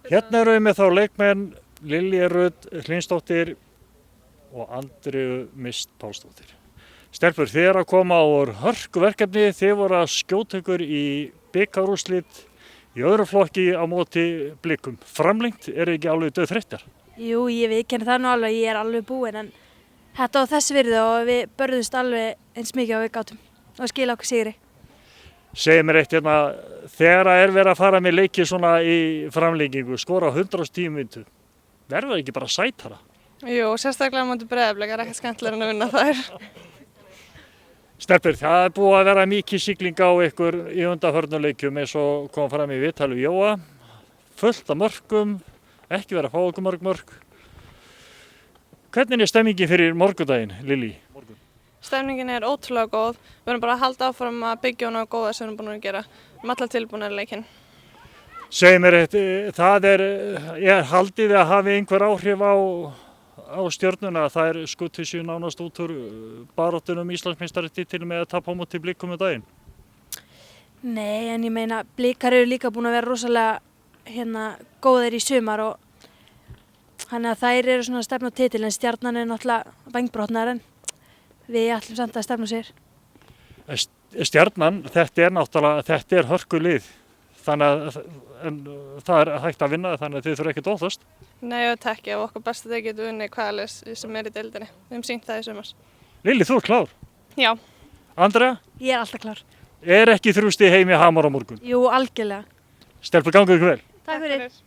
Hérna erum við með þá leikmenn Lilja Rut Hlynsdóttir og Andreu Mist Pálsdóttir. Stelpur, þið eru að koma úr hörkuverkefni, þið voru að skjóta ykkur í bikarúrslit í öðru flokki á móti Blikum. Framlengt, eru ekki alveg dauðþreyttar? Jú, ég viðurkenni það nú alveg, ég er alveg búin en þetta á þess virði og við börðumst alveg eins mikið og við gátum og skila okkur sigri. Segðu mér eitt hérna, þegar er verið að fara með leiki svona í framlengingu, skora 110 mínútur, verður það ekki bara sætara? Jú, sérstaklega á móti Breiðablik er ekkert skemmtilegra en að vinna þær. Stelpur, það er búið að vera mikið sigling á ykkur í undanförnuleikjum eins og kom fram í viðtali við Jóa, fullt af mörkum, ekki verið að fá okkur mörg mörk. Hvernig er stemmingin fyrir morgundaginn, Lillý? Stemningin er ótrúlega góð, við erum bara að halda áfram að byggja hana á góða sem við erum búin að gera. Við erum allar tilbúinir í leikinn. Segðu mér eitt, haldið þið að hafi einhver áhrif á Stjörnuna, það skutu sér nánast út úr baráttunum Íslandsmeistaratitil með að tapa á móti Blikum daginn? Nei, en ég meina, Blikar eru líka búin að vera rosalega góðir í sumar og þannig að þær eru svona að stefna á titil en Stjarnan er náttúrulega vængbrotnar en við ætlum samt að stefna sér. Stjarnan, þetta er hörkulið, þannig að það er hægt að vinna þannig að þið þurfa ekki að óttast. Nei, auðvitað ekki, ef okkar besta þau getur unnið hvaða lið sem er í deildinni. Við höfum sýnt það í sumars. Lilli, þú ert klár? Já. Andrea? Ég er alltaf klár. Er ekki þrjústi heimi Hamar á morgun? Jú, algjörlega. Stelpur, gangi ykkur vel. Takk fyrir.